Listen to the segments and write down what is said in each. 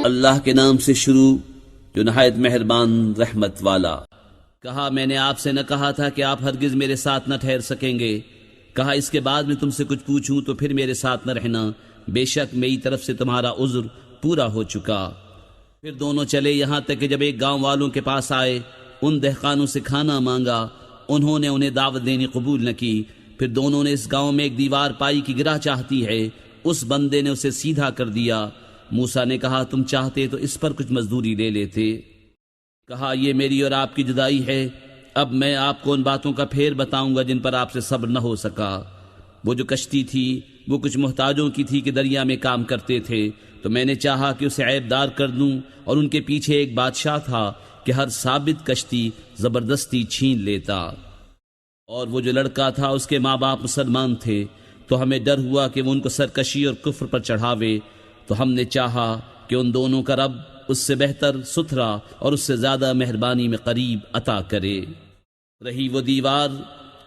اللہ کے نام سے شروع جو نہایت مہربان رحمت والا۔ کہا میں نے آپ سے نہ کہا تھا کہ آپ ہرگز میرے ساتھ نہ ٹھہر سکیں گے؟ کہا اس کے بعد میں تم سے کچھ پوچھوں تو پھر میرے ساتھ نہ رہنا، بے شک میری طرف سے تمہارا عذر پورا ہو چکا۔ پھر دونوں چلے یہاں تک کہ جب ایک گاؤں والوں کے پاس آئے، ان دہقانوں سے کھانا مانگا، انہوں نے انہیں دعوت دینی قبول نہ کی۔ پھر دونوں نے اس گاؤں میں ایک دیوار پائی کہ گرا چاہتی ہے، اس بندے نے اسے سیدھا کر دیا۔ موسیٰ نے کہا تم چاہتے تو اس پر کچھ مزدوری لے لیتے۔ کہا یہ میری اور آپ کی جدائی ہے، اب میں آپ کو ان باتوں کا پھیر بتاؤں گا جن پر آپ سے صبر نہ ہو سکا۔ وہ جو کشتی تھی وہ کچھ محتاجوں کی تھی کہ دریا میں کام کرتے تھے، تو میں نے چاہا کہ اسے عیب دار کر دوں، اور ان کے پیچھے ایک بادشاہ تھا کہ ہر ثابت کشتی زبردستی چھین لیتا۔ اور وہ جو لڑکا تھا اس کے ماں باپ مسلمان تھے، تو ہمیں ڈر ہوا کہ وہ ان کو سرکشی اور کفر پر چڑھاوے، تو ہم نے چاہا کہ ان دونوں کا رب اس سے بہتر، ستھرا اور اس سے زیادہ مہربانی میں قریب عطا کرے۔ رہی وہ دیوار،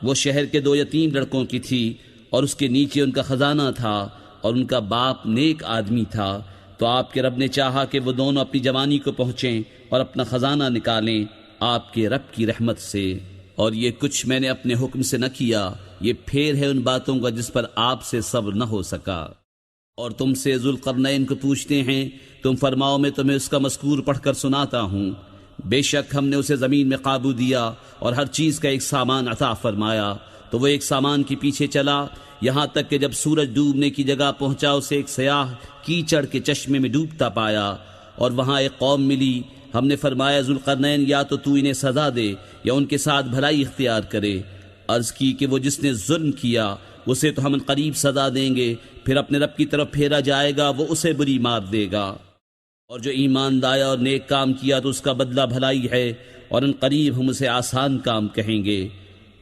وہ شہر کے 2 یتیم لڑکوں کی تھی، اور اس کے نیچے ان کا خزانہ تھا، اور ان کا باپ نیک آدمی تھا۔ تو آپ کے رب نے چاہا کہ وہ دونوں اپنی جوانی کو پہنچیں اور اپنا خزانہ نکالیں آپ کے رب کی رحمت سے۔ اور یہ کچھ میں نے اپنے حکم سے نہ کیا، یہ پھیر ہے ان باتوں کا جس پر آپ سے صبر نہ ہو سکا۔ اور تم سے ذوالقرنین کو پوچھتے ہیں، تم فرماؤ میں تمہیں اس کا مذکور پڑھ کر سناتا ہوں۔ بے شک ہم نے اسے زمین میں قابو دیا اور ہر چیز کا ایک سامان عطا فرمایا، تو وہ ایک سامان کے پیچھے چلا، یہاں تک کہ جب سورج ڈوبنے کی جگہ پہنچا اسے ایک سیاہ کیچڑ کے چشمے میں ڈوبتا پایا، اور وہاں ایک قوم ملی۔ ہم نے فرمایا ذوالقرنین یا تو انہیں سزا دے یا ان کے ساتھ بھلائی اختیار کرے۔ عرض کی کہ وہ جس نے ظلم کیا اسے تو ہم قریب سزا دیں گے، پھر اپنے رب کی طرف پھیرا جائے گا، وہ اسے بری مار دے گا۔ اور جو ایمان لایا اور نیک کام کیا تو اس کا بدلہ بھلائی ہے، اور ان قریب ہم اسے آسان کام کہیں گے۔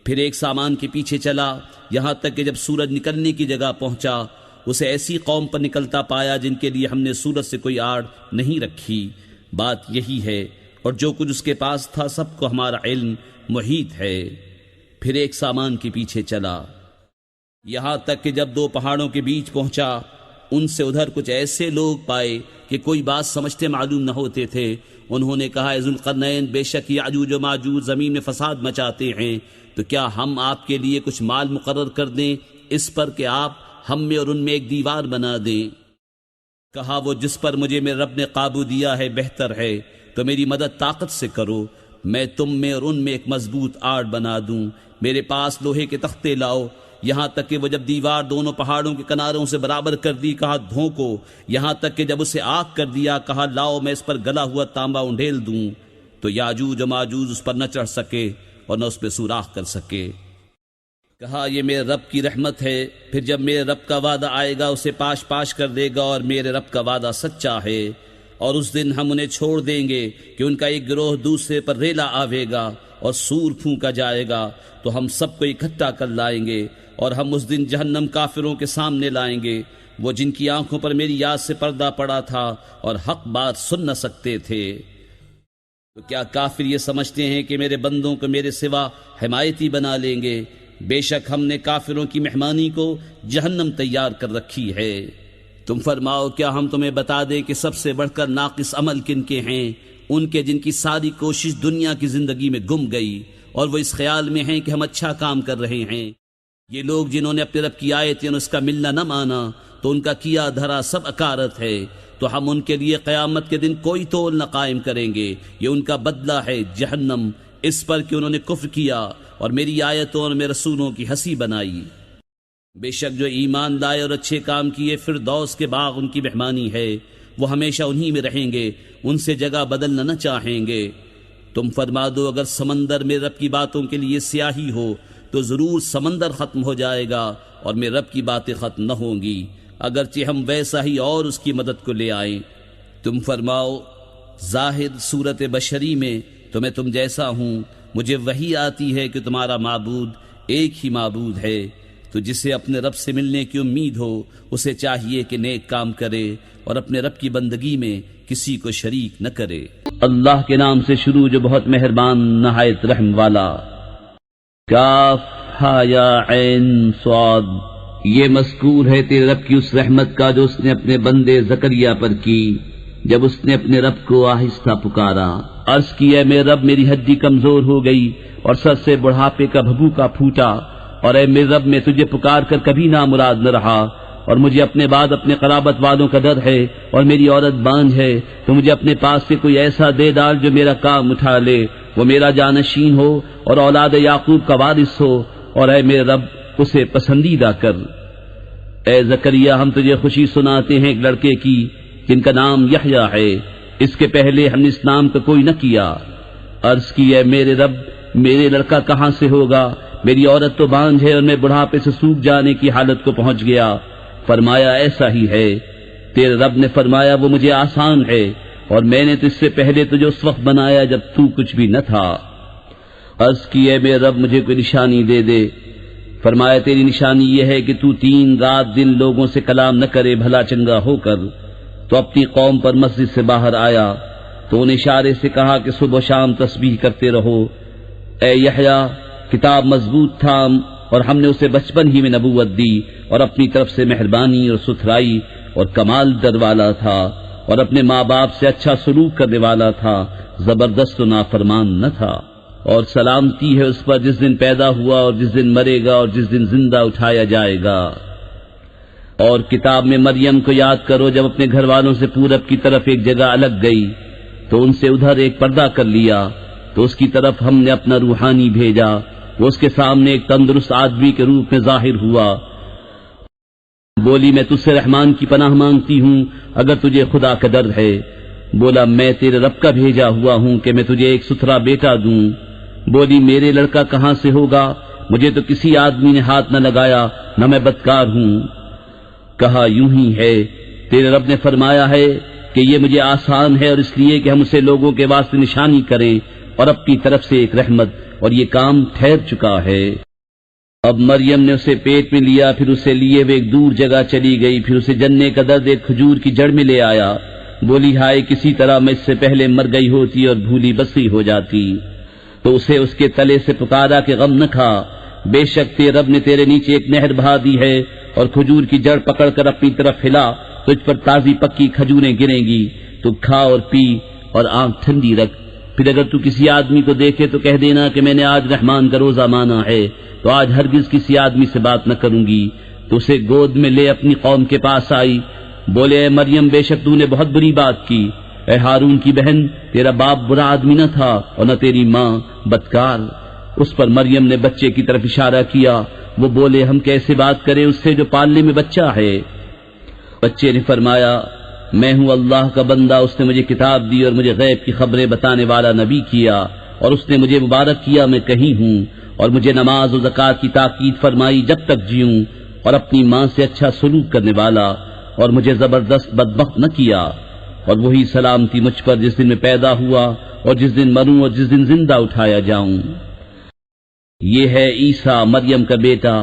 پھر ایک سامان کے پیچھے چلا، یہاں تک کہ جب سورج نکلنے کی جگہ پہنچا اسے ایسی قوم پر نکلتا پایا جن کے لیے ہم نے سورج سے کوئی آڑ نہیں رکھی۔ بات یہی ہے، اور جو کچھ اس کے پاس تھا سب کو ہمارا علم محیط ہے۔ پھر ایک سامان کے پیچھے چلا، یہاں تک کہ جب 2 پہاڑوں کے بیچ پہنچا، ان سے ادھر کچھ ایسے لوگ پائے کہ کوئی بات سمجھتے معلوم نہ ہوتے تھے۔ انہوں نے کہا ذوالقرنین بے شک یاجوج و ماجوج زمین میں فساد مچاتے ہیں، تو کیا ہم آپ کے لیے کچھ مال مقرر کر دیں اس پر کہ آپ ہم میں اور ان میں ایک دیوار بنا دیں؟ کہا وہ جس پر مجھے میرے رب نے قابو دیا ہے بہتر ہے، تو میری مدد طاقت سے کرو، میں تم میں اور ان میں ایک مضبوط آڑ بنا دوں۔ میرے پاس لوہے کے تختے لاؤ، یہاں تک کہ وہ جب دیوار دونوں پہاڑوں کے کناروں سے برابر کر دی، کہا دھوکو، یہاں تک کہ جب اسے آگ کر دیا، کہا لاؤ میں اس پر گلا ہوا تانبا انڈھیل دوں، تو یاجوج و ماجوج اس پر نہ چڑھ سکے اور نہ اس پہ سوراخ کر سکے۔ کہا یہ میرے رب کی رحمت ہے، پھر جب میرے رب کا وعدہ آئے گا اسے پاش پاش کر دے گا، اور میرے رب کا وعدہ سچا ہے۔ اور اس دن ہم انہیں چھوڑ دیں گے کہ ان کا ایک گروہ دوسرے پر ریلا آوے گا، اور سور پھونکا جائے گا، تو ہم سب کو اکٹھا کر لائیں گے، اور ہم اس دن جہنم کافروں کے سامنے لائیں گے، وہ جن کی آنکھوں پر میری یاد سے پردہ پڑا تھا اور حق بات سن نہ سکتے تھے۔ تو کیا کافر یہ سمجھتے ہیں کہ میرے بندوں کو میرے سوا حمایتی بنا لیں گے؟ بے شک ہم نے کافروں کی مہمانی کو جہنم تیار کر رکھی ہے۔ تم فرماؤ کیا ہم تمہیں بتا دیں کہ سب سے بڑھ کر ناقص عمل کن کے ہیں؟ ان کے جن کی ساری کوشش دنیا کی زندگی میں گم گئی، اور وہ اس خیال میں ہیں کہ ہم اچھا کام کر رہے ہیں۔ یہ لوگ جنہوں نے اپنے رب کی آیتیں اور اس کا ملنا نہ مانا، تو ان کا کیا دھرا سب اکارت ہے، تو ہم ان کے لیے قیامت کے دن کوئی تول نہ قائم کریں گے، یہ ان کا بدلہ ہے جہنم، اس پر کہ انہوں نے کفر کیا اور میری آیتوں اور میرے رسولوں کی ہنسی بنائی۔ بے شک جو ایمان لائے اور اچھے کام کیے، فردوس کے باغ ان کی مہمانی ہے، وہ ہمیشہ انہی میں رہیں گے، ان سے جگہ بدلنا نہ چاہیں گے۔ تم فرما دو اگر سمندر میرے رب کی باتوں کے لیے سیاہی ہو تو ضرور سمندر ختم ہو جائے گا اور میرے رب کی باتیں ختم نہ ہوں گی، اگرچہ ہم ویسا ہی اور اس کی مدد کو لے آئیں۔ تم فرماؤ ظاہر صورت بشری میں تو میں تم جیسا ہوں، مجھے وحی آتی ہے کہ تمہارا معبود ایک ہی معبود ہے، تو جسے اپنے رب سے ملنے کی امید ہو اسے چاہیے کہ نیک کام کرے اور اپنے رب کی بندگی میں کسی کو شریک نہ کرے۔ اللہ کے نام سے شروع جو بہت مہربان نہایت رحم والا۔ کاف یا عین صاد۔ یہ مذکور ہے تیرے رب کی اس رحمت کا جو اس نے اپنے بندے زکریہ پر کی جب اس نے اپنے رب کو آہستہ پکارا۔ عرض کی اے میرے رب میری ہڈی کمزور ہو گئی اور سر سے بڑھاپے کا بھبوکا پھوٹا، اور اے میرے رب میں تجھے پکار کر کبھی نامراد نہ رہا، اور مجھے اپنے بعد اپنے قرابت والوں کا ڈر ہے، اور میری عورت بانجھ ہے، تو مجھے اپنے پاس سے کوئی ایسا دے ڈال جو میرا کام اٹھا لے، وہ میرا جانشین ہو اور اولاد یعقوب کا وارث ہو، اور اے میرے رب اسے پسندیدہ کر۔ اے زکریا ہم تجھے خوشی سناتے ہیں ایک لڑکے کی جن کا نام یحییٰ ہے، اس کے پہلے ہم نے اس نام کا کوئی نہ کیا۔ عرض کی اے میرے رب میرے لڑکا کہاں سے ہوگا، میری عورت تو بانجھ ہے اور میں بڑھاپے سے سوکھ جانے کی حالت کو پہنچ گیا۔ فرمایا ایسا ہی ہے۔ تیرے رب نے فرمایا وہ مجھے آسان ہے، اور میں نے تو اس سے پہلے تجھے اس وقت بنایا جب تو کچھ بھی نہ تھا۔ عرض کی اے میرے رب مجھے کوئی نشانی دے دے۔ فرمایا تیری نشانی یہ ہے کہ تو 3 رات دن لوگوں سے کلام نہ کرے بھلا چنگا ہو کر۔ تو اپنی قوم پر مسجد سے باہر آیا تو انہیں اشارے سے کہا کہ صبح و شام تسبیح کرتے رہو۔ اے یحییٰ کتاب مضبوط تھام، اور ہم نے اسے بچپن ہی میں نبوت دی، اور اپنی طرف سے مہربانی اور ستھرائی اور کمال در والا تھا، اور اپنے ماں باپ سے اچھا سلوک کرنے والا تھا، زبردست و نافرمان نہ تھا۔ اور سلامتی ہے اس پر جس دن پیدا ہوا اور جس دن مرے گا اور جس دن زندہ اٹھایا جائے گا۔ اور کتاب میں مریم کو یاد کرو جب اپنے گھر والوں سے پورب کی طرف ایک جگہ الگ گئی تو ان سے ادھر ایک پردہ کر لیا، تو اس کی طرف ہم نے اپنا روحانی بھیجا، وہ اس کے سامنے ایک تندرست آدمی کے روپ میں ظاہر ہوا۔ بولی میں تجھ سے رحمان کی پناہ مانگتی ہوں اگر تجھے خدا کا ڈر ہے۔ بولا میں تیرے رب کا بھیجا ہوا ہوں کہ میں تجھے ایک ستھرا بیٹا دوں۔ بولی میرے لڑکا کہاں سے ہوگا، مجھے تو کسی آدمی نے ہاتھ نہ لگایا، نہ میں بدکار ہوں۔ کہا یوں ہی ہے، تیرے رب نے فرمایا ہے کہ یہ مجھے آسان ہے، اور اس لیے کہ ہم اسے لوگوں کے واسطے نشانی کریں اور اپنی طرف سے ایک رحمت، اور یہ کام ٹھہر چکا ہے۔ اب مریم نے اسے پیٹ میں لیا، پھر اسے لیے وہ ایک دور جگہ چلی گئی، پھر اسے جننے کا درد ایک کھجور کی جڑ میں لے آیا۔ بولی ہائے کسی طرح میں اس سے پہلے مر گئی ہوتی اور بھولی بسی ہو جاتی۔ تو اسے اس کے تلے سے پکارا کہ غم نہ کھا، بے شک تیرے رب نے تیرے نیچے ایک نہر بہا دی ہے، اور کھجور کی جڑ پکڑ کر اپنی طرف ہلا، تجھ پر تازی پکی کھجوریں گریں گی، تو کھا اور پی اور آنکھ ٹھنڈی رکھ۔ پھر اگر تو کسی آدمی کو دیکھے تو کہہ دینا کہ میں نے آج رحمان کا روزہ مانا ہے، تو آج ہرگز کسی آدمی سے بات نہ کروں گی۔ تو اسے گود میں لے اپنی قوم کے پاس آئی۔ بولے اے مریم بے شک تو نے بہت بری بات کی، اے ہارون کی بہن تیرا باپ برا آدمی نہ تھا اور نہ تیری ماں بدکار۔ اس پر مریم نے بچے کی طرف اشارہ کیا۔ وہ بولے ہم کیسے بات کریں اس سے جو پالنے میں بچہ ہے؟ بچے نے فرمایا میں ہوں اللہ کا بندہ، اس نے مجھے کتاب دی اور مجھے غیب کی خبریں بتانے والا نبی کیا، اور اس نے مجھے مبارک کیا میں کہیں ہوں، اور مجھے نماز و زکوٰۃ کی تاکید فرمائی جب تک جیوں، اور اپنی ماں سے اچھا سلوک کرنے والا، اور مجھے زبردست بدبخت نہ کیا، اور وہی سلامتی مجھ پر جس دن میں پیدا ہوا اور جس دن مروں اور جس دن زندہ اٹھایا جاؤں۔ یہ ہے عیسیٰ مریم کا بیٹا،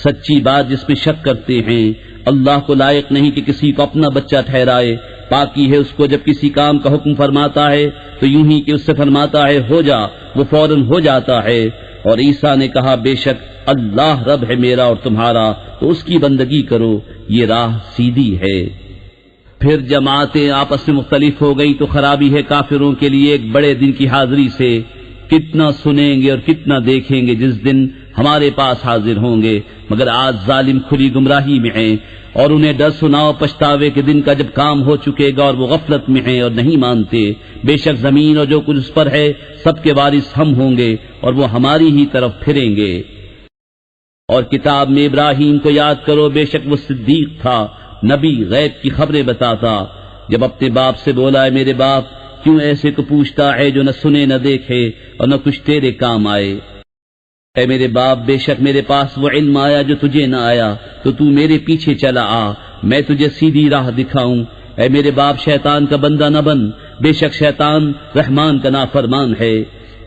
سچی بات جس میں شک کرتے ہیں۔ اللہ کو لائق نہیں کہ کسی کو اپنا بچہ ٹھہرائے، پاکی ہے اس کو جب کسی کام کا حکم فرماتا ہے تو یوں ہی کہ اس سے فرماتا ہے ہو جا، وہ فوراً ہو جاتا ہے۔ اور عیسیٰ نے کہا بے شک اللہ رب ہے میرا اور تمہارا، تو اس کی بندگی کرو، یہ راہ سیدھی ہے۔ پھر جماعتیں آپس میں مختلف ہو گئی تو خرابی ہے کافروں کے لیے ایک بڑے دن کی حاضری سے، کتنا سنیں گے اور کتنا دیکھیں گے جس دن ہمارے پاس حاضر ہوں گے، مگر آج ظالم کھلی گمراہی میں ہیں۔ اور انہیں ڈر سناؤ پچھتاوے کے دن کا جب کام ہو چکے گا اور وہ غفلت میں ہیں اور نہیں مانتے۔ بے شک زمین اور جو کچھ اس پر ہے سب کے وارث ہم ہوں گے، اور وہ ہماری ہی طرف پھریں گے۔ اور کتاب میں ابراہیم کو یاد کرو، بے شک وہ صدیق تھا، نبی، غیب کی خبریں بتاتا۔ جب اپنے باپ سے بولا ہے میرے باپ کیوں ایسے کو پوچھتا ہے جو نہ سنے نہ دیکھے اور نہ کچھ تیرے کام آئے؟ اے میرے باپ بے شک میرے پاس وہ علم آیا جو تجھے نہ آیا، تو تو میرے پیچھے چلا آ، میں تجھے سیدھی راہ دکھاؤں۔ اے میرے باپ شیطان کا بندہ نہ بن، بے شک شیطان رحمان کا نافرمان ہے۔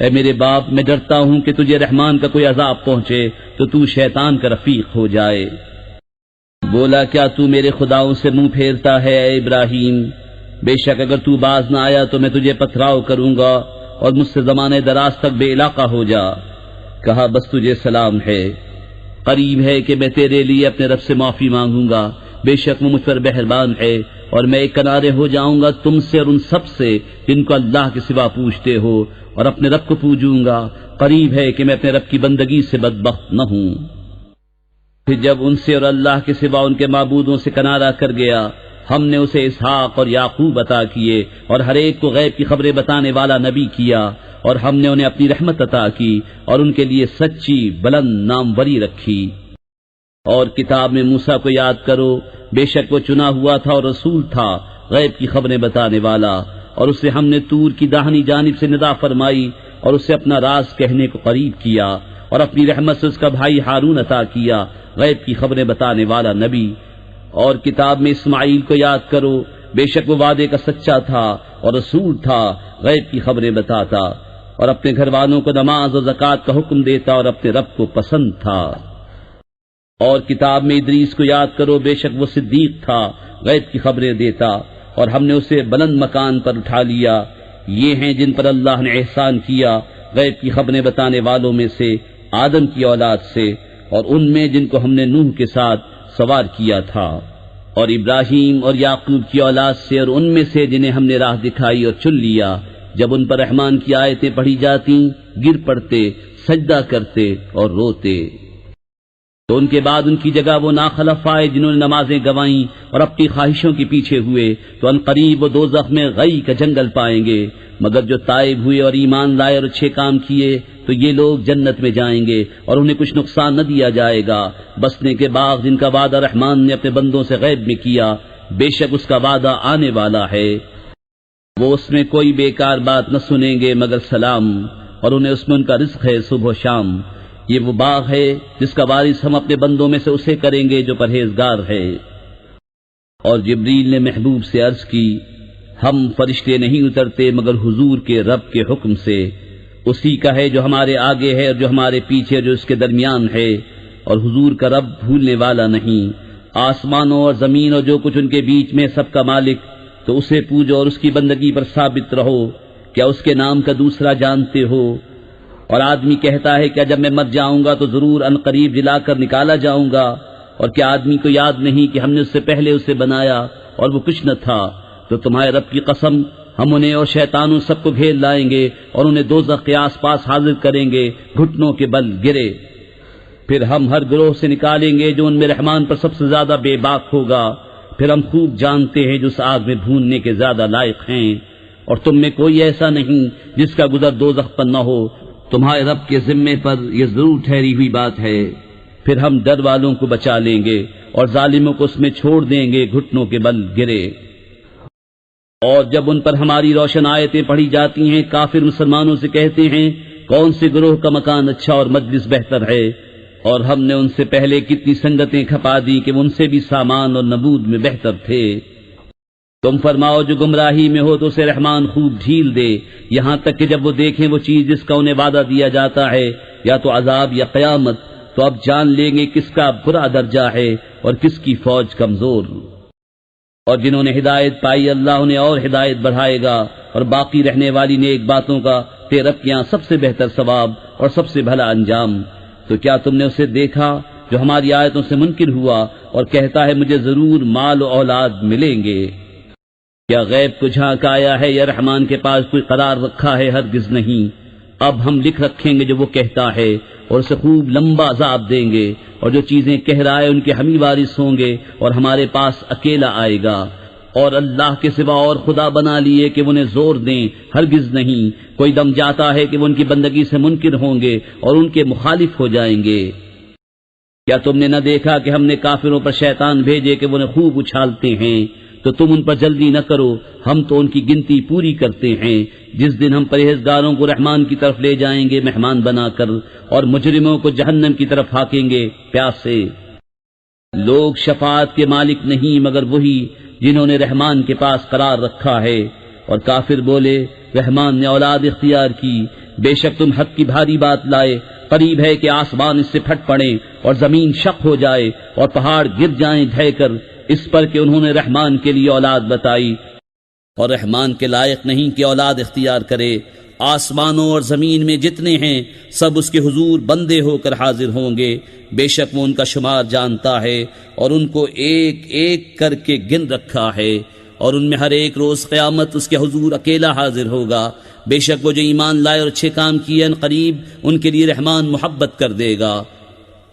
اے میرے باپ میں ڈرتا ہوں کہ تجھے رحمان کا کوئی عذاب پہنچے تو تو شیطان کا رفیق ہو جائے۔ بولا کیا تو میرے خداؤں سے منہ پھیرتا ہے اے ابراہیم؟ بے شک اگر تو باز نہ آیا تو میں تجھے پتھراؤ کروں گا اور مجھ سے زمانے دراز تک بے علاقہ ہو جا۔ کہا بس تجھے سلام ہے۔ قریب ہے کہ میں تیرے لیے اپنے رب سے معافی مانگوں گا، بے شک وہ مجھ پر مہربان ہے، اور میں ایک کنارے ہو جاؤں گا تم سے اور ان سب سے جن کو اللہ کے سوا پوجتے ہو، اور اپنے رب کو پوجوں گا۔ قریب ہے کہ میں اپنے رب کی بندگی سے بدبخت نہ ہوں۔ پھر جب ان سے اور اللہ کے سوا ان کے معبودوں سے کنارہ کر گیا، ہم نے اسے اسحاق اور یعقوب عطا کیے، اور ہر ایک کو غیب کی خبریں بتانے والا نبی کیا، اور ہم نے انہیں اپنی رحمت عطا کی اور ان کے لیے سچی بلند ناموری رکھی۔ اور کتاب میں موسیٰ کو یاد کرو، بے شک وہ چنا ہوا تھا اور رسول تھا، غیب کی خبریں بتانے والا، اور اسے ہم نے طور کی داہنی جانب سے ندا فرمائی اور اسے اپنا راز کہنے کو قریب کیا، اور اپنی رحمت سے اس کا بھائی ہارون عطا کیا، غیب کی خبریں بتانے والا نبی۔ اور کتاب میں اسماعیل کو یاد کرو، بے شک وہ وعدے کا سچا تھا اور رسول تھا، غیب کی خبریں بتاتا، اور اپنے گھر والوں کو نماز اور زکوٰۃ کا حکم دیتا اور اپنے رب کو پسند تھا۔ اور کتاب میں ادریس کو یاد کرو، بے شک وہ صدیق تھا، غیب کی خبریں دیتا، اور ہم نے اسے بلند مکان پر اٹھا لیا۔ یہ ہیں جن پر اللہ نے احسان کیا غیب کی خبریں بتانے والوں میں سے آدم کی اولاد سے، اور ان میں جن کو ہم نے نوح کے ساتھ سوار کیا تھا، اور ابراہیم اور یعقوب کی اولاد سے، اور ان میں سے جنہیں ہم نے راہ دکھائی اور چن لیا۔ جب ان پر رحمان کی آیتیں پڑھی جاتی گر پڑتے، سجدہ کرتے اور روتے۔ تو ان کے بعد ان کی جگہ وہ ناخلف آئے جنہوں نے نمازیں گوائیں اور اپنی خواہشوں کے پیچھے ہوئے، تو ان قریب وہ دوزخ میں غی کا جنگل پائیں گے۔ مگر جو تائب ہوئے اور ایمان لائے اور اچھے کام کیے تو یہ لوگ جنت میں جائیں گے، اور انہیں کچھ نقصان نہ دیا جائے گا۔ بسنے کے باغ جن کا وعدہ رحمان نے اپنے بندوں سے غیب میں کیا، بے شک اس کا وعدہ آنے والا ہے۔ وہ اس میں کوئی بیکار بات نہ سنیں گے مگر سلام، اور انہیں اس میں ان کا رزق ہے صبح و شام۔ یہ وہ باغ ہے جس کا وارث ہم اپنے بندوں میں سے اسے کریں گے جو پرہیزگار ہے۔ اور جبریل نے محبوب سے عرض کی، ہم فرشتے نہیں اترتے مگر حضور کے رب کے حکم سے، اسی کا ہے جو ہمارے آگے ہے اور جو ہمارے پیچھے جو اس کے درمیان ہے، اور حضور کا رب بھولنے والا نہیں۔ آسمانوں اور زمین اور جو کچھ ان کے بیچ میں سب کا مالک، تو اسے پوجو اور اس کی بندگی پر ثابت رہو۔ کیا اس کے نام کا دوسرا جانتے ہو؟ اور آدمی کہتا ہے کیا جب میں مر جاؤں گا تو ضرور ان قریب جلا کر نکالا جاؤں گا؟ اور کیا آدمی کو یاد نہیں کہ ہم نے اس سے پہلے اسے بنایا اور وہ کچھ نہ تھا؟ تو تمہارے رب کی قسم، ہم انہیں اور شیطانوں سب کو گھیر لائیں گے اور انہیں دوزخ کے آس پاس حاضر کریں گے، گھٹنوں کے بل گرے۔ پھر ہم ہر گروہ سے نکالیں گے جو ان میں رحمان پر سب سے زیادہ بے باک ہوگا۔ پھر ہم خوب جانتے ہیں جو اس آگ میں بھوننے کے زیادہ لائق ہیں، اور تم میں کوئی ایسا نہیں جس کا گزر دوزخ پر نہ ہو۔ تمہارے رب کے ذمے پر یہ ضرور ٹھہری ہوئی بات ہے۔ پھر ہم ڈر والوں کو بچا لیں گے اور ظالموں کو اس میں چھوڑ دیں گے، گھٹنوں کے بل گرے۔ اور جب ان پر ہماری روشن آیتیں پڑھی جاتی ہیں، کافر مسلمانوں سے کہتے ہیں کون سے گروہ کا مکان اچھا اور مجلس بہتر ہے، اور ہم نے ان سے پہلے کتنی سنگتیں کھپا دی کہ وہ ان سے بھی سامان اور نبود میں بہتر تھے۔ تم فرماؤ جو گمراہی میں ہو تو اسے رحمان خوب ڈھیل دے، یہاں تک کہ جب وہ دیکھیں وہ چیز جس کا انہیں وعدہ دیا جاتا ہے، یا تو عذاب یا قیامت، تو اب جان لیں گے کس کا برا درجہ ہے اور کس کی فوج کمزور۔ اور جنہوں نے ہدایت پائی اللہ انہیں اور ہدایت بڑھائے گا، اور باقی رہنے والی نیک باتوں کا تیرے رب کے یہاں سب سے بہتر ثواب اور سب سے بھلا انجام۔ تو کیا تم نے اسے دیکھا جو ہماری آیتوں سے منکر ہوا اور کہتا ہے مجھے ضرور مال و اولاد ملیں گے؟ کیا غیب کو جھانک آیا ہے یا رحمان کے پاس کوئی قرار رکھا ہے؟ ہرگز نہیں۔ اب ہم لکھ رکھیں گے جو وہ کہتا ہے، اور اسے خوب لمبا عذاب دیں گے، اور جو چیزیں کہہ رہا ہے ان کے ہم ہی وارث ہوں گے، اور ہمارے پاس اکیلا آئے گا۔ اور اللہ کے سوا اور خدا بنا لیے کہ وہ انہیں زور دیں، ہرگز نہیں۔ کوئی دم جاتا ہے کہ وہ ان کی بندگی سے منکر ہوں گے اور ان کے مخالف ہو جائیں گے۔ کیا تم نے نہ دیکھا کہ ہم نے کافروں پر شیطان بھیجے کہ وہ انہیں خوب اچھالتے ہیں؟ تو تم ان پر جلدی نہ کرو، ہم تو ان کی گنتی پوری کرتے ہیں۔ جس دن ہم پرہیزگاروں کو رحمان کی طرف لے جائیں گے مہمان بنا کر، اور مجرموں کو جہنم کی طرف ہاکیں گے پیاس سے۔ لوگ شفاعت کے مالک نہیں مگر وہی جنہوں نے رحمان کے پاس قرار رکھا ہے۔ اور کافر بولے رحمان نے اولاد اختیار کی، بے شک تم حق کی بھاری بات لائے، قریب ہے کہ آسمان اس سے پھٹ پڑے اور زمین شق ہو جائے اور پہاڑ گر جائیں ڈھہ کر، اس پر کہ انہوں نے رحمان کے لیے اولاد بتائی، اور رحمان کے لائق نہیں کہ اولاد اختیار کرے۔ آسمانوں اور زمین میں جتنے ہیں سب اس کے حضور بندے ہو کر حاضر ہوں گے، بے شک وہ ان کا شمار جانتا ہے اور ان کو ایک ایک کر کے گن رکھا ہے، اور ان میں ہر ایک روز قیامت اس کے حضور اکیلا حاضر ہوگا۔ بے شک وہ جو ایمان لائے اور اچھے کام کیے ان قریب ان کے لیے رحمان محبت کر دے گا۔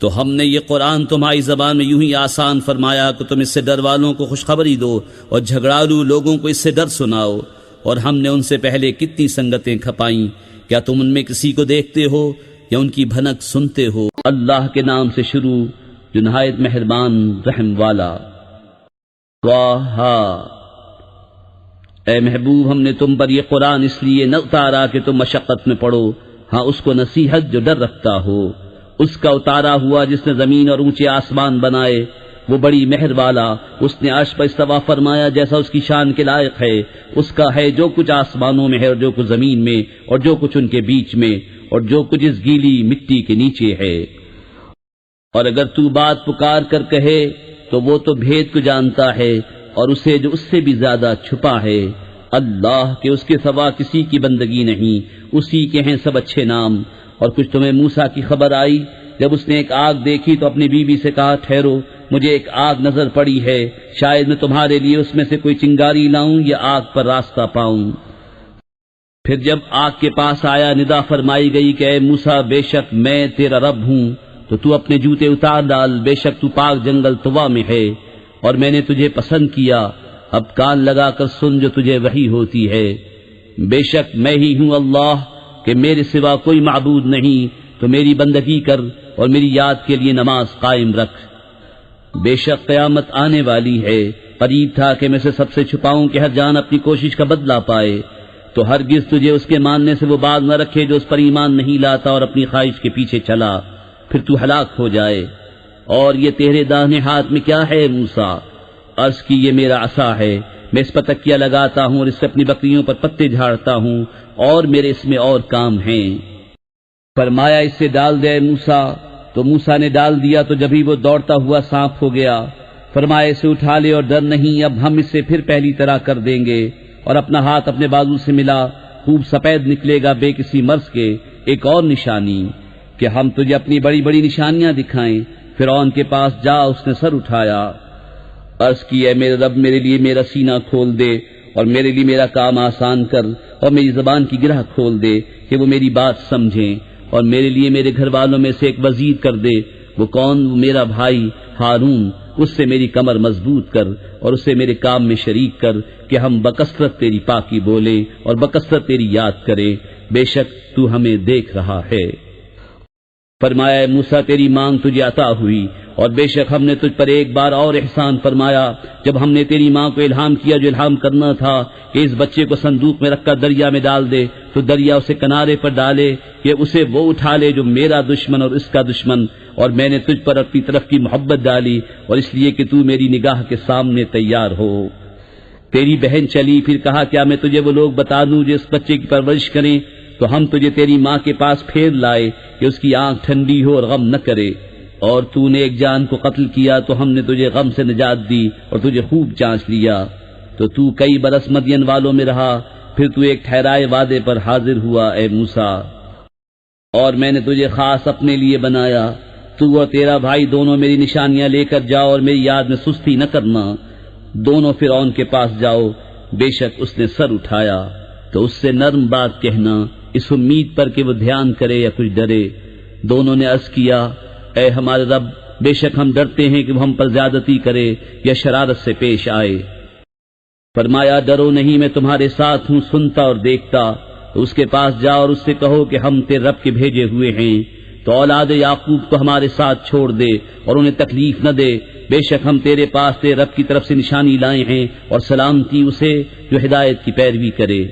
تو ہم نے یہ قرآن تمہاری زبان میں یوں ہی آسان فرمایا کہ تم اس سے ڈر والوں کو خوشخبری دو اور جھگڑالو لوگوں کو اس سے ڈر سناؤ۔ اور ہم نے ان سے پہلے کتنی سنگتیں کھپائیں، کیا تم ان میں کسی کو دیکھتے ہو یا ان کی بھنک سنتے ہو؟ اللہ کے نام سے شروع جو نہایت مہربان رحم والا۔ طٰہٰ، اے محبوب ہم نے تم پر یہ قرآن اس لیے نہ اتارا کہ تم مشقت میں پڑو، ہاں اس کو نصیحت جو ڈر رکھتا ہو۔ اس کا اتارا ہوا جس نے زمین اور اونچے آسمان بنائے، وہ بڑی مہر والا، اس نے عرش پر استوا فرمایا جیسا اس کی شان کے لائق ہے۔ اس کا ہے جو کچھ آسمانوں میں ہے اور جو کچھ زمین میں اور جو کچھ ان کے بیچ میں اور جو کچھ اس گیلی مٹی کے نیچے ہے۔ اور اگر تو بات پکار کر کہے تو وہ تو بھید کو جانتا ہے اور اسے جو اس سے بھی زیادہ چھپا ہے۔ اللہ کہ اس کے سوا کسی کی بندگی نہیں، اسی کے ہیں سب اچھے نام۔ اور کچھ تمہیں موسیٰ کی خبر آئی جب اس نے ایک آگ دیکھی تو اپنی بیوی سے کہا ٹھہرو، مجھے ایک آگ نظر پڑی ہے، شاید میں تمہارے لیے اس میں سے کوئی چنگاری لاؤں یا آگ پر راستہ پاؤں۔ پھر جب آگ کے پاس آیا ندا فرمائی گئی کہ اے موسیٰ بے شک میں تیرا رب ہوں، تو اپنے جوتے اتار ڈال، بے شک تو پاک جنگل طوا میں ہے اور میں نے تجھے پسند کیا، اب کان لگا کر سن جو تجھے وحی ہوتی ہے۔ بے شک میں ہی ہوں اللہ کہ میرے سوا کوئی معبود نہیں، تو میری بندگی کر اور میری یاد کے لیے نماز قائم رکھ۔ بے شک قیامت آنے والی ہے، قریب تھا کہ میں سے سب سے چھپاؤں کہ ہر جان اپنی کوشش کا بدلہ پائے، تو ہرگز تجھے اس کے ماننے سے وہ باز نہ رکھے جو اس پر ایمان نہیں لاتا اور اپنی خواہش کے پیچھے چلا، پھر تو ہلاک ہو جائے۔ اور یہ تیرے داہنے ہاتھ میں کیا ہے موسیٰ؟ عرض کی یہ میرا عصا ہے، میں اس پر تکیہ لگاتا ہوں اور اس سے اپنی بکریوں پر پتے جھاڑتا ہوں، اور میرے اس میں اور کام ہیں۔ فرمایا اس سے ڈال دے موسیٰ، تو موسیٰ نے ڈال دیا تو جبھی وہ دوڑتا ہوا سانپ ہو گیا۔ فرمایا اسے اٹھا لے اور ڈر نہیں، اب ہم اس سے پھر پہلی طرح کر دیں گے۔ اور اپنا ہاتھ اپنے بازو سے ملا، خوب سفید نکلے گا بے کسی مرض کے۔ ایک اور نشانی کہ ہم تجھے اپنی بڑی بڑی نشانیاں دکھائیں۔ فرعون کے پاس جا، اس نے سر اٹھایا، عرض کی اے میرے رب میرے لیے میرا سینہ کھول دے اور میرے لیے میرا کام آسان کر اور میری زبان کی گرہ کھول دے کہ وہ میری بات سمجھیں، اور میرے لیے میرے گھر والوں میں سے ایک وزیر کر دے۔ وہ کون؟ وہ میرا بھائی ہارون، اس سے میری کمر مضبوط کر اور اسے میرے کام میں شریک کر کہ ہم بکثرت تیری پاکی بولیں اور بکثرت تیری یاد کریں، بے شک تو ہمیں دیکھ رہا ہے۔ فرمایا اے موسیٰ تیری مانگ تجھے عطا ہوئی، اور بے شک ہم نے تجھ پر ایک بار اور احسان فرمایا جب ہم نے تیری ماں کو الہام کیا جو الہام کرنا تھا کہ اس بچے کو صندوق میں رکھ کر دریا میں ڈال دے، تو دریا اسے کنارے پر ڈالے کہ اسے وہ اٹھا لے جو میرا دشمن اور اس کا دشمن، اور میں نے تجھ پر اپنی طرف کی محبت ڈالی اور اس لیے کہ تو میری نگاہ کے سامنے تیار ہو۔ تیری بہن چلی، پھر کہا کیا میں تجھے وہ لوگ بتا دوں جو اس بچے کی پرورش کریں؟ تو ہم تجھے تیری ماں کے پاس پھیر لائے کہ اس کی آنکھ ٹھنڈی ہو اور غم نہ کرے، اور تو نے ایک جان کو قتل کیا تو ہم نے تجھے غم سے نجات دی اور تجھے خوب جانچ لیا، تو کئی برس مدین والوں میں رہا، پھر تو ایک ٹھہرائے وعدے پر حاضر ہوا اے موسیٰ۔ اور میں نے تجھے خاص اپنے لیے بنایا، تو اور تیرا بھائی دونوں میری نشانیاں لے کر جاؤ اور میری یاد میں سستی نہ کرنا، دونوں فرعون کے پاس جاؤ، بے شک اس نے سر اٹھایا، تو اس سے نرم بات کہنا اس امید پر کہ وہ دھیان کرے یا کچھ ڈرے۔ دونوں نے عرض کیا اے ہمارے رب بے شک ہم ڈرتے ہیں کہ وہ ہم پر زیادتی کرے یا شرارت سے پیش آئے۔ فرمایا ڈرو نہیں، میں تمہارے ساتھ ہوں، سنتا اور دیکھتا۔ تو اس کے پاس جاؤ اور اس سے کہو کہ ہم تیرے رب کے بھیجے ہوئے ہیں، تو اولاد یعقوب کو ہمارے ساتھ چھوڑ دے اور انہیں تکلیف نہ دے، بے شک ہم تیرے پاس تیرے رب کی طرف سے نشانی لائے ہیں، اور سلامتی اسے جو ہدایت کی پیروی کرے۔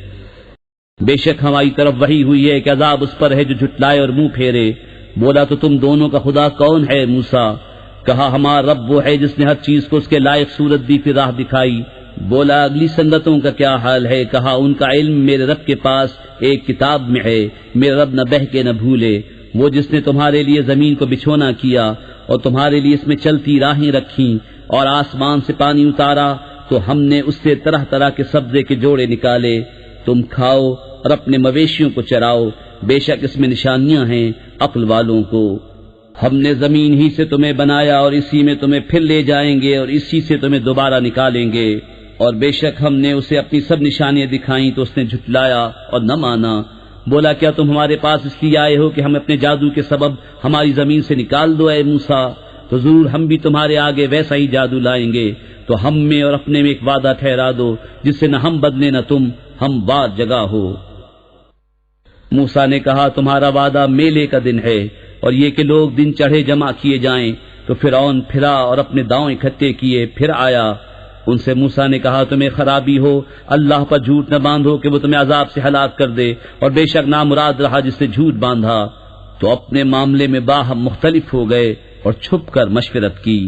بے شک ہماری طرف وحی ہوئی ہے کہ عذاب اس پر ہے جو جھٹلائے اور منہ پھیرے۔ بولا تو تم دونوں کا خدا کون ہے موسیٰ؟ کہا ہمارا رب وہ ہے جس نے ہر چیز کو اس کے لائق صورت دی پھر راہ دکھائی۔ بولا اگلی سنگتوں کا کیا حال ہے؟ کہا ان کا علم میرے رب کے پاس ایک کتاب میں ہے، میرے رب نہ بہکے نہ بھولے۔ وہ جس نے تمہارے لیے زمین کو بچھونا کیا اور تمہارے لیے اس میں چلتی راہیں رکھیں اور آسمان سے پانی اتارا، تو ہم نے اس سے طرح طرح کے سبزے کے جوڑے نکالے، تم کھاؤ اور اپنے مویشیوں کو چراؤ، بے شک اس میں نشانیاں ہیں عقل والوں کو۔ ہم نے زمین ہی سے تمہیں بنایا اور اسی میں تمہیں پھر لے جائیں گے اور اسی سے تمہیں دوبارہ نکالیں گے، اور بے شک ہم نے اسے اپنی سب نشانیاں دکھائیں تو اس نے جھٹلایا اور نہ مانا۔ بولا کیا تم ہمارے پاس اس لیے آئے ہو کہ ہم اپنے جادو کے سبب ہماری زمین سے نکال دو اے موسیٰ؟ تو ضرور ہم بھی تمہارے آگے ویسا ہی جادو لائیں گے، تو ہم میں اور اپنے میں ایک وعدہ ٹھہرا دو جس سے نہ ہم بدلے نہ تم، ہم بار جگہ ہو۔ موسیٰ نے کہا تمہارا وعدہ میلے کا دن ہے، اور یہ کہ لوگ دن چڑھے جمع کیے جائیں۔ تو فرعون پھرا اور اپنے داؤں اکٹھے کیے، پھر آیا۔ ان سے موسیٰ نے کہا تمہیں خرابی ہو، اللہ پر جھوٹ نہ باندھو کہ وہ تمہیں عذاب سے ہلاک کر دے، اور بے شک نامراد رہا جس نے جھوٹ باندھا۔ تو اپنے معاملے میں باہم مختلف ہو گئے اور چھپ کر مشورت کی۔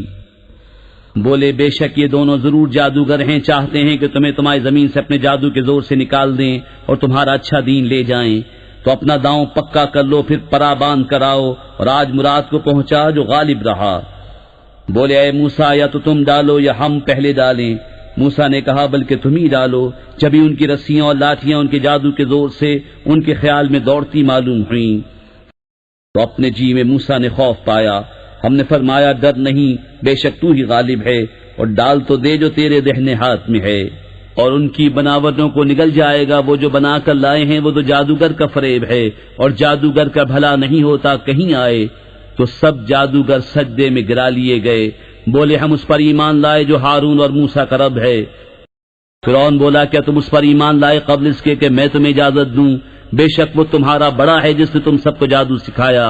بولے بے شک یہ دونوں ضرور جادوگر ہیں، چاہتے ہیں کہ تمہیں تمہاری زمین سے اپنے جادو کے زور سے نکال دیں اور تمہارا اچھا دین لے جائیں۔ تو اپنا داؤں پکا کر لو، پھر پرا باندھ کر آؤ، اور آج مراد کو پہنچا جو غالب رہا۔ بولے اے موسیٰ یا تو تم ڈالو یا ہم پہلے ڈالیں؟ موسیٰ نے کہا بلکہ تم ہی ڈالو۔ جبھی ان کی رسیاں اور لاٹھیاں ان کے جادو کے زور سے ان کے خیال میں دوڑتی معلوم ہوئیں۔ تو اپنے جی میں موسیٰ نے خوف پایا۔ ہم نے فرمایا ڈر نہیں، بے شک تو ہی غالب ہے، اور ڈال تو دے جو تیرے دہنے ہاتھ میں ہے۔ اور ان کی بناوٹوں کو نگل جائے گا، وہ جو بنا کر لائے ہیں وہ تو جادوگر کا فریب ہے، اور جادوگر کا بھلا نہیں ہوتا کہیں آئے۔ تو سب جادوگر سجدے میں گرا لیے گئے۔ بولے ہم اس پر ایمان لائے جو ہارون اور موسیٰ کا رب ہے۔ فرعون بولا کیا تم اس پر ایمان لائے قبل اس کے کہ میں تمہیں اجازت دوں؟ بے شک وہ تمہارا بڑا ہے جس نے تم سب کو جادو سکھایا۔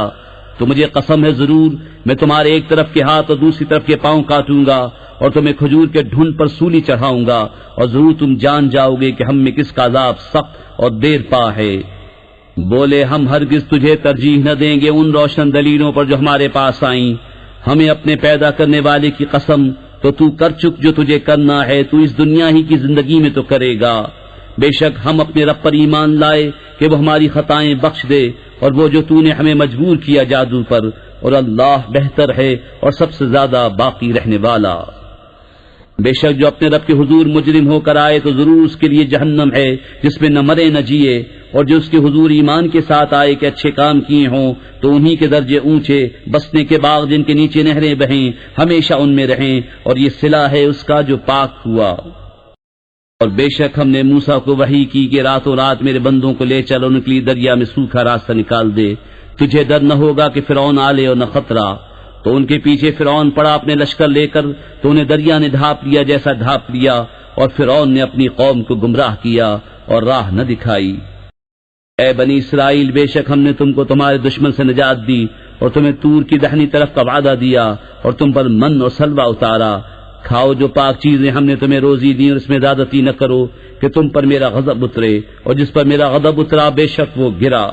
تو مجھے قسم ہے ضرور میں تمہارے ایک طرف کے ہاتھ اور دوسری طرف کے پاؤں کاٹوں گا، اور تمہیں کھجور کے ڈھونڈ پر سولی چڑھاؤں گا، اور ضرور تم جان جاؤ گے کہ ہم میں کس کا عذاب سخت اور دیر پا ہے۔ بولے ہم ہرگز تجھے ترجیح نہ دیں گے ان روشن دلیلوں پر جو ہمارے پاس آئیں۔ ہمیں اپنے پیدا کرنے والے کی قسم، تو کر چک جو تجھے کرنا ہے، تو اس دنیا ہی کی زندگی میں تو کرے گا۔ بے شک ہم اپنے رب پر ایمان لائے کہ وہ ہماری خطائیں بخش دے، اور وہ جو تو نے ہمیں مجبور کیا جادو پر، اور اللہ بہتر ہے اور سب سے زیادہ باقی رہنے والا۔ بے شک جو اپنے رب کے حضور مجرم ہو کر آئے تو ضرور اس کے لیے جہنم ہے جس میں نہ مرے نہ جیے، اور جو اس کے حضور ایمان کے ساتھ آئے کہ اچھے کام کیے ہوں تو انہی کے درجے اونچے، بسنے کے باغ جن کے نیچے نہریں بہیں، ہمیشہ ان میں رہیں، اور یہ صلہ ہے اس کا جو پاک ہوا۔ اور بے شک ہم نے موسیٰ کو وحی کی کہ راتوں رات میرے بندوں کو لے چل اور ان کے لیے دریا میں سوکھا راستہ نکال دے، تجھے ڈر نہ ہوگا کہ فرعون آلے اور نہ خطرہ۔ تو ان کے پیچھے فرعون پڑا اپنے لشکر لے کر، تو انہیں دریا نے ڈھانپ لیا جیسا ڈھانپ لیا، اور فرعون نے اپنی قوم کو گمراہ کیا اور راہ نہ دکھائی۔ اے بنی اسرائیل بے شک ہم نے تم کو تمہارے دشمن سے نجات دی، اور تمہیں طور کی دہنی طرف کا وعدہ دیا، اور تم پر من اور سلوہ اتارا۔ کھاؤ جو پاک چیزیں ہم نے تمہیں روزی دی، اور اس میں زیادتی نہ کرو کہ تم پر میرا غضب اترے، اور جس پر میرا غضب اترا بے شک وہ گرا۔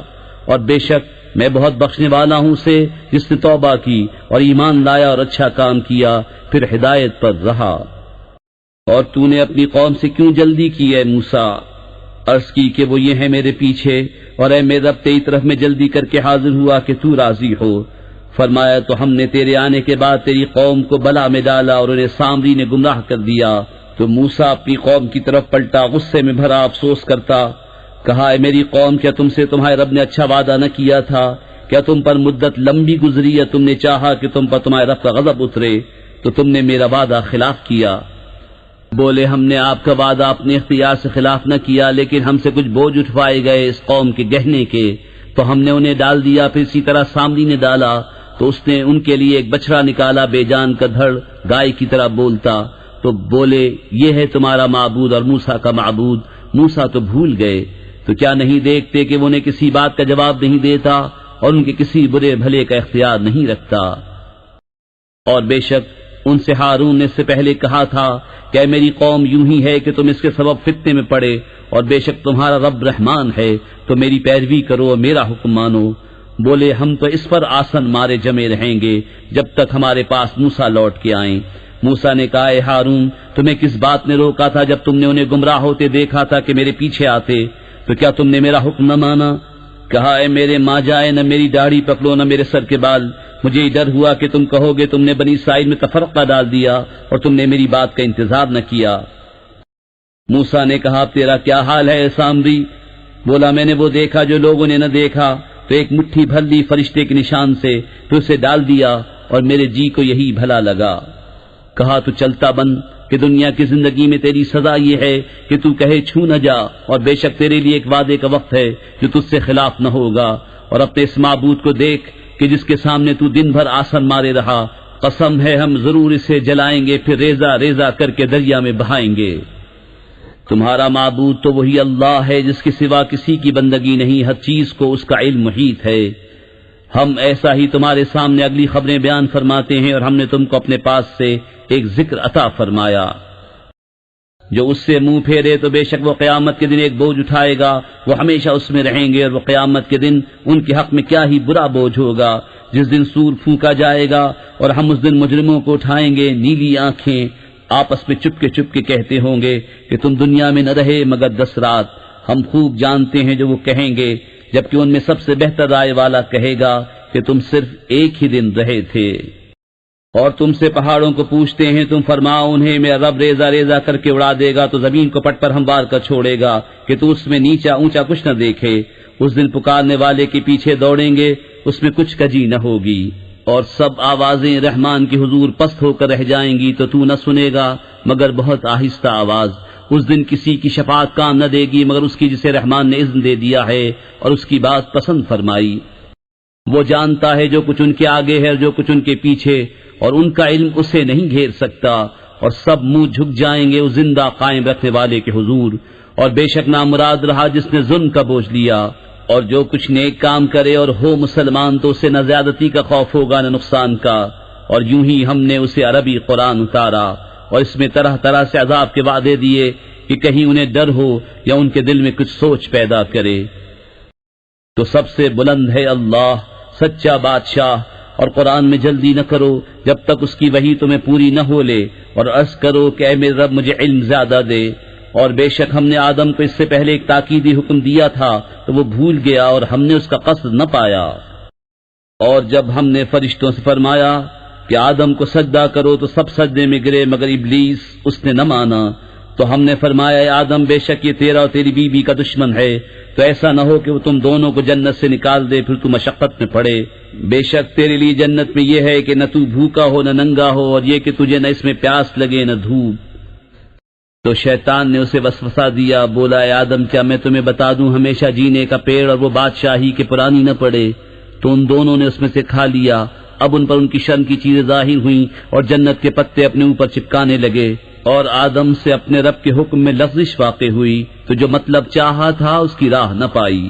اور بے شک میں بہت بخشنے والا ہوں اسے جس نے توبہ کی اور ایمان لایا اور اچھا کام کیا، پھر ہدایت پر رہا۔ اور تو نے اپنی قوم سے کیوں جلدی کی اے موسیٰ؟ عرض کی کہ وہ یہ ہے میرے پیچھے، اور اے میرے رب تیری طرف میں جلدی کر کے حاضر ہوا کہ تو راضی ہو۔ فرمایا تو ہم نے تیرے آنے کے بعد تیری قوم کو بلا میں ڈالا اور انہیں سامری نے گمراہ کر دیا۔ تو موسیٰ اپنی قوم کی طرف پلٹا غصے میں بھرا افسوس کرتا، کہا اے میری قوم کیا تم سے تمہارے رب نے اچھا وعدہ نہ کیا تھا؟ کیا تم پر مدت لمبی گزری یا تم نے چاہا کہ تم پر تمہارے رب کا غضب اترے تو تم نے میرا وعدہ خلاف کیا؟ بولے ہم نے آپ کا وعدہ اپنے اختیار سے خلاف نہ کیا، لیکن ہم سے کچھ بوجھ اٹھوائے گئے اس قوم کے گہنے کے، تو ہم نے انہیں ڈال دیا۔ پھر اسی طرح سامری نے ڈالا تو اس نے ان کے لیے ایک بچڑا نکالا بے جان کا دھڑ گائے کی طرح بولتا۔ تو بولے یہ ہے تمہارا معبود اور موسیٰ کا معبود۔ موسیٰ تو بھول گئے، تو کیا نہیں دیکھتے کہ وہ انہیں کسی بات کا جواب نہیں دیتا اور ان کے کسی برے بھلے کا اختیار نہیں رکھتا؟ اور بے شک ان سے ہارون نے اس سے پہلے کہا تھا کہ میری قوم یوں ہی ہے کہ تم اس کے سبب فتنے میں پڑے، اور بے شک تمہارا رب رحمان ہے، تو میری پیروی کرو اور میرا حکم مانو۔ بولے ہم تو اس پر آسن مارے جمے رہیں گے جب تک ہمارے پاس موسیٰ لوٹ کے آئیں۔ موسیٰ نے کہا اے ہارون تمہیں کس بات نے روکا تھا جب تم نے انہیں گمراہ ہوتے دیکھا تھا کہ میرے پیچھے آتے؟ تو کیا تم نے میرا حکم نہ مانا؟ کہا اے میرے ماں جائے نہ میری داڑھی پکڑو نہ میرے سر کے بال۔ مجھے ڈر ہوا کہ تم کہو گے تم نے بنی اسرائیل میں تفرقہ ڈال دیا اور تم نے میری بات کا انتظار نہ کیا۔ موسیٰ نے کہا تیرا کیا حال ہے سامری؟ بولا میں نے وہ دیکھا جو لوگوں نے نہ دیکھا، تو ایک مٹھی بھر لی فرشتے کے نشان سے، تو اسے ڈال دیا اور میرے جی کو یہی بھلا لگا۔ کہا تو چلتا بن کہ دنیا کی زندگی میں تیری سزا یہ ہے کہ تو کہے چھو نہ جا، اور بے شک تیرے لیے ایک وعدے کا وقت ہے جو تجھ سے خلاف نہ ہوگا، اور اپنے اس معبود کو دیکھ کہ جس کے سامنے تو دن بھر آسن مارے رہا، قسم ہے ہم ضرور اسے جلائیں گے، پھر ریزہ ریزہ کر کے دریا میں بہائیں گے۔ تمہارا معبود تو وہی اللہ ہے جس کے سوا کسی کی بندگی نہیں، ہر چیز کو اس کا علم محیط ہے۔ ہم ایسا ہی تمہارے سامنے اگلی خبریں بیان فرماتے ہیں، اور ہم نے تم کو اپنے پاس سے ایک ذکر عطا فرمایا۔ جو اس سے منہ پھیرے تو بے شک وہ قیامت کے دن ایک بوجھ اٹھائے گا، وہ ہمیشہ اس میں رہیں گے، اور وہ قیامت کے دن ان کے حق میں کیا ہی برا بوجھ ہوگا، جس دن سور پھونکا جائے گا، اور ہم اس دن مجرموں کو اٹھائیں گے نیلی آنکھیں، آپس میں چپ کے کہتے ہوں گے کہ تم دنیا میں نہ رہے مگر 10 رات۔ ہم خوب جانتے ہیں جو وہ کہیں گے، جبکہ ان میں سب سے بہتر رائے والا کہے گا کہ تم صرف ایک ہی دن رہے تھے۔ اور تم سے پہاڑوں کو پوچھتے ہیں، تم فرماؤ انہیں میرا رب ریزہ ریزہ کر کے اڑا دے گا، تو زمین کو پٹ پر ہموار کر چھوڑے گا کہ تو اس میں نیچا اونچا کچھ نہ دیکھے۔ اس دن پکارنے والے کے پیچھے دوڑیں گے، اس میں کچھ کجی نہ ہوگی، اور سب آوازیں رحمان کے حضور پست ہو کر رہ جائیں گی، تو نہ سنے گا مگر بہت آہستہ آواز۔ اس دن کسی کی شفاعت کام نہ دے گی مگر اس کی جسے رحمان نے اذن دے دیا ہے اور اس کی بات پسند فرمائی۔ وہ جانتا ہے جو کچھ ان کے آگے ہے اور جو کچھ ان کے پیچھے، اور ان کا علم اسے نہیں گھیر سکتا، اور سب منہ جھک جائیں گے اس زندہ قائم رکھنے والے کے حضور۔ اور بے شک نامراد رہا جس نے ظلم کا بوجھ لیا، اور جو کچھ نیک کام کرے اور ہو مسلمان تو اسے نہ زیادتی کا خوف ہوگا نہ نقصان کا۔ اور یوں ہی ہم نے اسے عربی قرآن اتارا، اور اس میں طرح طرح سے عذاب کے وعدے دیے کہ کہیں انہیں ڈر ہو یا ان کے دل میں کچھ سوچ پیدا کرے۔ تو سب سے بلند ہے اللہ سچا بادشاہ، اور قرآن میں جلدی نہ کرو جب تک اس کی وحی تمہیں پوری نہ ہو لے، اور عرض کرو کہ اے میرے رب مجھے علم زیادہ دے۔ اور بے شک ہم نے آدم کو اس سے پہلے ایک تاکیدی حکم دیا تھا تو وہ بھول گیا، اور ہم نے اس کا قصد نہ پایا۔ اور جب ہم نے فرشتوں سے فرمایا کہ آدم کو سجدہ کرو تو سب سجدے میں گرے مگر ابلیس، اس نے نہ مانا۔ تو ہم نے فرمایا اے آدم بے شک یہ تیرا اور تیری بیوی کا دشمن ہے، تو ایسا نہ ہو کہ وہ تم دونوں کو جنت سے نکال دے پھر تو مشقت میں پڑے۔ بے شک تیرے لیے جنت میں یہ ہے کہ نہ تو بھوکا ہو نہ ننگا ہو، اور یہ کہ تجھے نہ اس میں پیاس لگے نہ دھوپ۔ تو شیطان نے اسے وسوسہ دیا، بولا اے آدم کیا میں تمہیں بتا دوں ہمیشہ جینے کا پیڑ اور وہ بادشاہی کے پرانی نہ پڑے؟ تو ان دونوں نے اس میں سے کھا لیا۔ اب ان پر ان کی شرم کی چیزیں ظاہر ہوئیں اور جنت کے پتے اپنے اوپر چپکانے لگے، اور آدم سے اپنے رب کے حکم میں لغزش واقع ہوئی، تو جو مطلب چاہا تھا اس کی راہ نہ پائی۔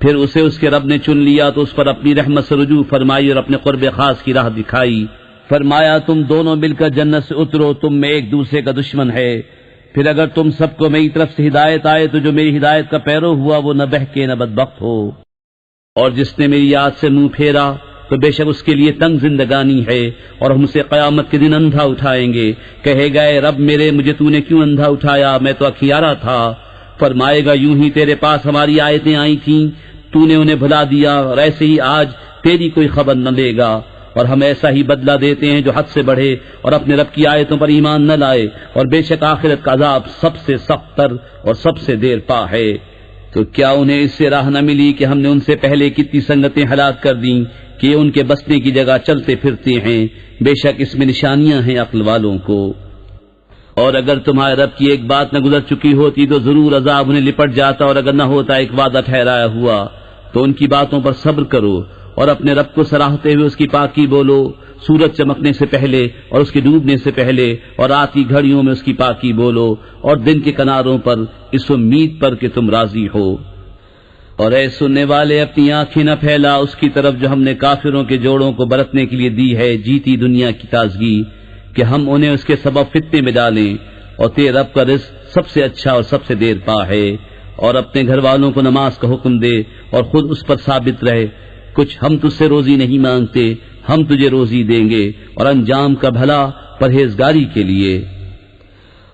پھر اسے اس کے رب نے چن لیا تو اس پر اپنی رحمت سے رجوع فرمائی اور اپنے قرب خاص کی راہ دکھائی۔ فرمایا تم دونوں مل کر جنت سے اترو، تم میں ایک دوسرے کا دشمن ہے۔ پھر اگر تم سب کو میری طرف سے ہدایت آئے تو جو میری ہدایت کا پیرو ہوا وہ نہ بہکے نہ بدبخت ہو، اور جس نے میری یاد سے منہ پھیرا تو بے شک اس کے لیے تنگ زندگانی ہے، اور ہم اسے قیامت کے دن اندھا اٹھائیں گے۔ کہے گا اے رب میرے مجھے تو نے کیوں اندھا اٹھایا، میں تو اکھیارا تھا۔ فرمائے گا یوں ہی تیرے پاس ہماری آیتیں آئی تھیں، تو نے انہیں بھلا دیا، اور ایسے ہی آج تیری کوئی خبر نہ لے گا۔ اور ہم ایسا ہی بدلہ دیتے ہیں جو حد سے بڑھے اور اپنے رب کی آیتوں پر ایمان نہ لائے، اور بے شک آخرت کا عذاب سب سے سخت تر اور سب سے دیر پا ہے۔ تو کیا انہیں اس سے راہ نہ ملی کہ ہم نے ان سے پہلے کتنی سنگتیں ہلاک کر دیں کہ یہ ان کے بسنے کی جگہ چلتے پھرتے ہیں؟ بے شک اس میں نشانیاں ہیں عقل والوں کو۔ اور اگر تمہارے رب کی ایک بات نہ گزر چکی ہوتی تو ضرور عذاب انہیں لپٹ جاتا، اور اگر نہ ہوتا ایک وعدہ ٹھہرایا ہوا تو ان کی باتوں پر صبر کرو، اور اپنے رب کو سراہتے ہوئے اس کی پاکی بولو، سورج چمکنے سے پہلے اور اس کے ڈوبنے سے پہلے، اور رات کی گھڑیوں میں اس کی پاکی بولو، اور دن کے کناروں پر اس امید پر کہ تم راضی ہو۔ اور اے سننے والے اپنی آنکھیں نہ پھیلا اس کی طرف جو ہم نے کافروں کے جوڑوں کو برتنے کے لیے دی ہے جیتی دنیا کی تازگی، کہ ہم انہیں اس کے سبب فتنے میں ڈالیں، اور تیرے رب کا رزق سب سے اچھا اور سب سے دیر پا ہے۔ اور اپنے گھر والوں کو نماز کا حکم دے اور خود اس پر ثابت رہے، کچھ ہم تجھ سے روزی نہیں مانگتے، ہم تجھے روزی دیں گے، اور انجام کا بھلا پرہیزگاری کے لیے۔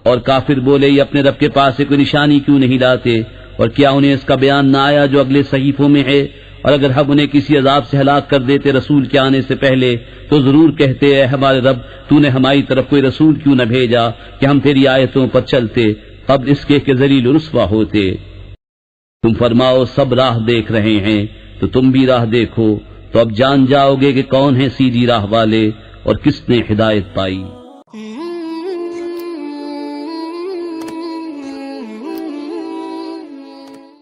اور کافر بولے یہ اپنے رب کے پاس سے کوئی نشانی کیوں نہیں لاتے، اور کیا انہیں اس کا بیان نہ آیا جو اگلے صحیفوں میں ہے؟ اور اگر ہم انہیں کسی عذاب سے ہلاک کر دیتے رسول کے آنے سے پہلے تو ضرور کہتے اے ہمارے رب تو نے ہماری طرف کوئی رسول کیوں نہ بھیجا کہ ہم تیری آیتوں پر چلتے قبل اس کے ذلیل و رسوا ہوتے۔ تم فرماؤ سب راہ دیکھ رہے ہیں تو تم بھی راہ دیکھو، تو اب جان جاؤ گے کہ کون ہیں سیدھی راہ والے اور کس نے ہدایت پائی۔